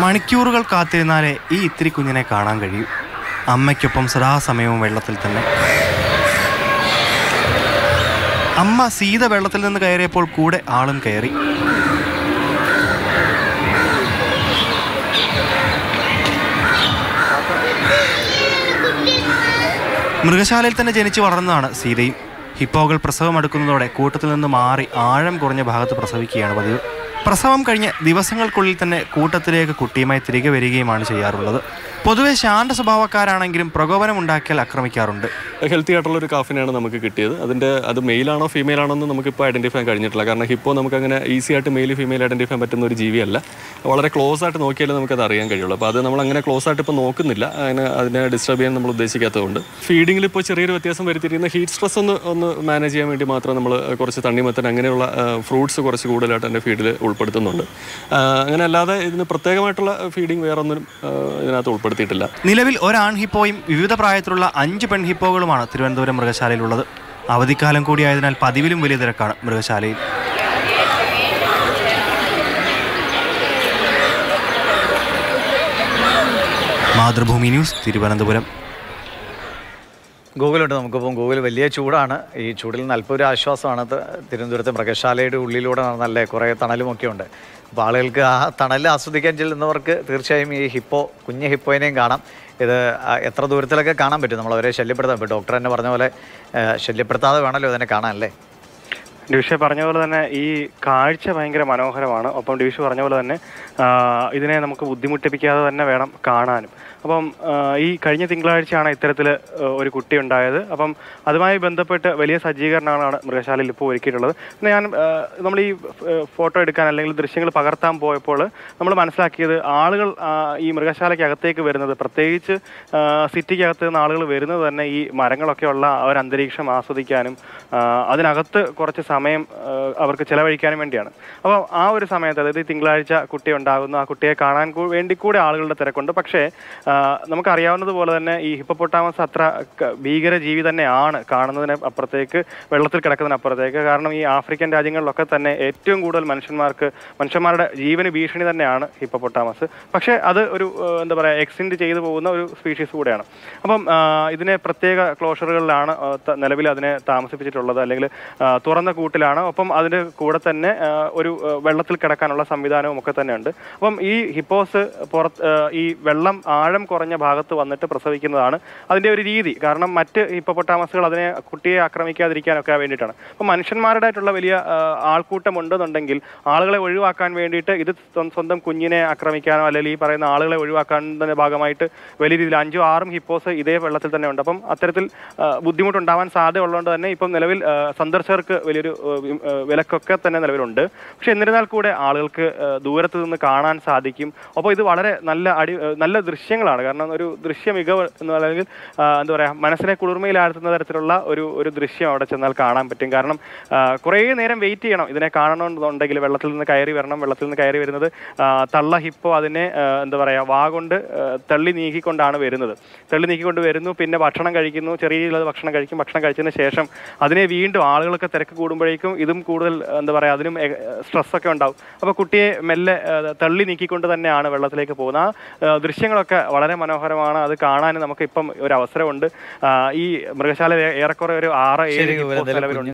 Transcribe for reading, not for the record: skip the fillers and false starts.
മണിക്കൂറുകൾ കാത്തിരുന്നാലേ ഈ ഇത്തിരി കുഞ്ഞിനെ കാണാൻ കഴിയൂ. അമ്മയ്ക്കൊപ്പം സദാസമയവും വെള്ളത്തിൽ തന്നെ. അമ്മ സീത വെള്ളത്തിൽ നിന്ന് കയറിയപ്പോൾ കൂടെ ആളും കയറി. മൃഗശാലയിൽ തന്നെ ജനിച്ചു വളർന്നതാണ് സീതയും. ഹിപ്പോകൾ പ്രസവം അടുക്കുന്നതോടെ കൂട്ടത്തിൽ നിന്ന് മാറി ആഴം കുറഞ്ഞ ഭാഗത്ത് പ്രസവിക്കുകയാണ് പതിവ്. പ്രസവം കഴിഞ്ഞ് ദിവസങ്ങൾക്കുള്ളിൽ തന്നെ കൂട്ടത്തിലേക്ക് കുട്ടിയുമായി തിരികെ വരികയുമാണ് ചെയ്യാറുള്ളത്. പൊതുവെ ശാന്ത സ്വഭാവക്കാരാണെങ്കിലും പ്രകോപനമുണ്ടാക്കിയാൽ ആക്രമിക്കാറുണ്ട്. ഹെൽത്തി ആയിട്ടുള്ളൊരു കാഫിനെയാണ് നമുക്ക് കിട്ടിയത്. അത് മെയിലാണോ ഫീമെയിൽ ആണോ എന്ന് നമുക്കിപ്പോൾ ഐഡൻറ്റിഫൈ കഴിഞ്ഞിട്ടില്ല. കാരണം ഹിപ്പോ നമുക്കങ്ങനെ ഈസി ആയിട്ട് മെയിൽ ഫീമെയിൽ ഐഡൻറ്റിഫൈ പറ്റുന്ന ഒരു ജീവിയല്ല. വളരെ ക്ലോസ് ആയിട്ട് നോക്കിയാലേ നമുക്കത് അറിയാൻ കഴിയുള്ളൂ. അപ്പോൾ അത് നമ്മളങ്ങനെ ക്ലോസ് ആയിട്ട് ഇപ്പോൾ നോക്കുന്നില്ല. അതിനെ ഡിസ്റ്റർബ് ചെയ്യാൻ നമ്മൾ ഉദ്ദേശിക്കാത്തതുകൊണ്ട് ഫീഡിങ്ങിൽ ഇപ്പോൾ ചെറിയൊരു വ്യത്യാസം വരുത്തിയിരിക്കുന്ന ഹീറ്റ് സ്ട്രെസ് ഒന്ന് മാനേജ് ചെയ്യാൻ വേണ്ടി മാത്രം നമ്മൾ കുറച്ച് തണ്ണിമത്തൻ അങ്ങനെയുള്ള ഫ്രൂട്ട്സ് കുറച്ച് കൂടുതലായിട്ട് എൻ്റെ ഫീഡിൽ ഉൾപ്പെടുത്തുന്നുണ്ട്. അങ്ങനെ അല്ലാതെ ഇതിന് പ്രത്യേകമായിട്ടുള്ള ഫീഡിങ് വേറൊന്നും ഇതിനകത്ത് ഉൾപ്പെടുത്തിയിട്ടില്ല. നിലവിൽ ഒരാൺ ഹിപ്പോയും വിവിധ പ്രായത്തിലുള്ള 5 പെൺ ഹിപ്പോകളുമാണ് തിരുവനന്തപുരം മൃഗശാലയിലുള്ളത്. അവധിക്കാലം കൂടിയായതിനാൽ പതിവിലും വലിയ തിരക്കാണ് മൃഗശാലയിൽ. മാതൃഭൂമി ന്യൂസ്, തിരുവനന്തപുരം. ഗൂഗിളുണ്ട് നമുക്കിപ്പം. ഗൂഗിൾ വലിയ ചൂടാണ്. ഈ ചൂടിൽ നിന്ന് അല്പം ഒരു ആശ്വാസമാണ്. തിരുവനന്തപുരത്തെ മൃഗശാലയുടെ ഉള്ളിലൂടെ നടന്നല്ലേ കുറേ തണലുമൊക്കെ ഉണ്ട്. അപ്പോൾ ആളുകൾക്ക് ആ തണൽ ആസ്വദിക്കാൻ ചെല്ലുന്നവർക്ക് തീർച്ചയായും ഈ കുഞ്ഞ് ഹിപ്പോയിനെയും കാണാം. ഇത് എത്ര ദൂരത്തിലൊക്കെ കാണാൻ പറ്റും. നമ്മളവരെ ശല്യപ്പെടുത്താൻ. ഇപ്പോൾ ഡോക്ടർ തന്നെ പറഞ്ഞ പോലെ ശല്യപ്പെടുത്താതെ വേണമല്ലോ ഇതിനെ കാണാൻ, അല്ലേ? ഡിവിഷ പറഞ്ഞ പോലെ തന്നെ ഈ കാഴ്ച ഭയങ്കര മനോഹരമാണ്. ഒപ്പം ഡിവിഷ പറഞ്ഞ പോലെ തന്നെ ഇതിനെ നമുക്ക് ബുദ്ധിമുട്ടിപ്പിക്കാതെ തന്നെ വേണം കാണാനും. അപ്പം ഈ കഴിഞ്ഞ തിങ്കളാഴ്ചയാണ് ഇത്തരത്തിൽ ഒരു കുട്ടി ഉണ്ടായത്. അപ്പം അതുമായി ബന്ധപ്പെട്ട് വലിയ സജ്ജീകരണങ്ങളാണ് മൃഗശാലയിൽ ഇപ്പോൾ ഒരുക്കിയിട്ടുള്ളത്. പിന്നെ നമ്മൾ ഈ ഫോട്ടോ എടുക്കാൻ അല്ലെങ്കിൽ ദൃശ്യങ്ങൾ പകർത്താൻ പോയപ്പോൾ നമ്മൾ മനസ്സിലാക്കിയത് ആളുകൾ ഈ മൃഗശാലയ്ക്കകത്തേക്ക് വരുന്നത്, പ്രത്യേകിച്ച് സിറ്റിക്കകത്ത് നിന്ന് ആളുകൾ വരുന്നത് തന്നെ ഈ മരങ്ങളൊക്കെ ഉള്ള ഒരു അന്തരീക്ഷം ആസ്വദിക്കാനും അതിനകത്ത് കുറച്ച് സമയം അവർക്ക് ചെലവഴിക്കാനും വേണ്ടിയാണ്. അപ്പോൾ ആ ഒരു സമയത്ത്, അതായത് തിങ്കളാഴ്ച കുട്ടി ഉണ്ടാകുന്നു, ആ കുട്ടിയെ കാണാൻ വേണ്ടി കൂടെ ആളുകളുടെ തിരക്കുണ്ട്. പക്ഷേ നമുക്കറിയാവുന്നതുപോലെ തന്നെ ഈ ഹിപ്പോപ്പൊട്ടാമസ് അത്ര ഭീകര ജീവി തന്നെയാണ് കാണുന്നതിന് അപ്പുറത്തേക്ക്, വെള്ളത്തിൽ കിടക്കുന്നതിനപ്പുറത്തേക്ക്. കാരണം ഈ ആഫ്രിക്കൻ രാജ്യങ്ങളിലൊക്കെ തന്നെ ഏറ്റവും കൂടുതൽ മനുഷ്യന്മാരുടെ ജീവന് ഭീഷണി തന്നെയാണ് ഹിപ്പോപ്പൊട്ടാമസ്. പക്ഷേ അത് ഒരു എന്താ പറയുക, എക്സിൻറ്റ് ചെയ്തു പോകുന്ന ഒരു സ്പീഷീസ് കൂടെയാണ്. അപ്പം ഇതിനെ പ്രത്യേക ക്ലോഷറുകളിലാണ് നിലവിൽ അതിനെ താമസിപ്പിച്ചിട്ടുള്ളത്, അല്ലെങ്കിൽ തുറന്ന കൂട്ടിലാണ്. ഒപ്പം അതിൻ്റെ കൂടെ തന്നെ ഒരു വെള്ളത്തിൽ കിടക്കാനുള്ള സംവിധാനവും ഒക്കെ തന്നെ ഉണ്ട്. അപ്പം ഈ ഹിപ്പോസ് ഈ വെള്ളം ആഴം കുറഞ്ഞ ഭാഗത്ത് വന്നിട്ട് പ്രസവിക്കുന്നതാണ് അതിൻ്റെ ഒരു രീതി. കാരണം മറ്റ് ഹിപ്പോപ്പൊട്ടാമസുകൾ കുട്ടിയെ ആക്രമിക്കാതിരിക്കാനൊക്കെ വേണ്ടിയിട്ടാണ്. അപ്പം മനുഷ്യന്മാരുടേതായിട്ടുള്ള വലിയ ആൾക്കൂട്ടം ഉണ്ടെന്നുണ്ടെങ്കിൽ ആളുകളെ ഒഴിവാക്കാൻ വേണ്ടിയിട്ട് ഇത് സ്വന്തം കുഞ്ഞിനെ ആക്രമിക്കാനോ അല്ലെങ്കിൽ ഈ പറയുന്ന ആളുകളെ ഒഴിവാക്കാൻ്റെ ഭാഗമായിട്ട് വലിയ രീതിയിൽ 5 or 6 ഹിപ്പോസ് ഇതേ വെള്ളത്തിൽ തന്നെ ഉണ്ട്. അപ്പം അത്തരത്തിൽ ബുദ്ധിമുട്ടുണ്ടാവാൻ സാധ്യത ഉള്ളതുകൊണ്ട് തന്നെ ഇപ്പം നിലവിൽ സന്ദർശകർക്ക് വലിയൊരു വിലക്കൊക്കെ തന്നെ നിലവിലുണ്ട്. പക്ഷെ എന്നിരുന്നാൽ കൂടെ ആളുകൾക്ക് ദൂരത്ത് നിന്ന് കാണാൻ സാധിക്കും. അപ്പോൾ ഇത് വളരെ നല്ല ദൃശ്യങ്ങളാണ്. കാരണം ഒരു ദൃശ്യ മികവ് എന്ന് അല്ലെങ്കിൽ എന്താ പറയുക, മനസ്സിനെ കുളിർമയിലാഴ്ത്തുന്ന തരത്തിലുള്ള ഒരു ദൃശ്യം അവിടെ ചെന്നാൽ കാണാൻ പറ്റും. കാരണം കുറേ നേരം വെയിറ്റ് ചെയ്യണം ഇതിനെ കാണണമെന്നുണ്ടെങ്കിൽ. വെള്ളത്തിൽ നിന്ന് കയറി വരണം. വെള്ളത്തിൽ നിന്ന് കയറി വരുന്നത് തള്ള ഹിപ്പോ അതിനെ എന്താ പറയുക, വാ കൊണ്ട് തള്ളി നീക്കിക്കൊണ്ടാണ് വരുന്നത്. തള്ളി നീക്കിക്കൊണ്ട് വരുന്നു, പിന്നെ ഭക്ഷണം കഴിക്കുന്നു, ചെറിയ രീതിയിലുള്ള ഭക്ഷണം കഴിക്കും. ഭക്ഷണം കഴിച്ചതിന് ശേഷം അതിനെ വീണ്ടും ആളുകളൊക്കെ തിരക്ക് കൂടുമ്പോഴേക്കും ഇതും കൂടുതൽ എന്താ പറയുക, അതിനും സ്ട്രെസ്സൊക്കെ ഉണ്ടാവും. അപ്പോൾ കുട്ടിയെ മെല്ലെ തള്ളി നീക്കിക്കൊണ്ട് തന്നെയാണ് വെള്ളത്തിലേക്ക് പോകുന്നത്. ആ ദൃശ്യങ്ങളൊക്കെ വളരെ മനോഹരമാണ്. അത് കാണാൻ നമുക്ക് ഇപ്പം ഒരു അവസരമുണ്ട്. ഈ മൃഗശാല ഏറെക്കുറെ ഒരു 6-7 നിലവിലുണ്ട്.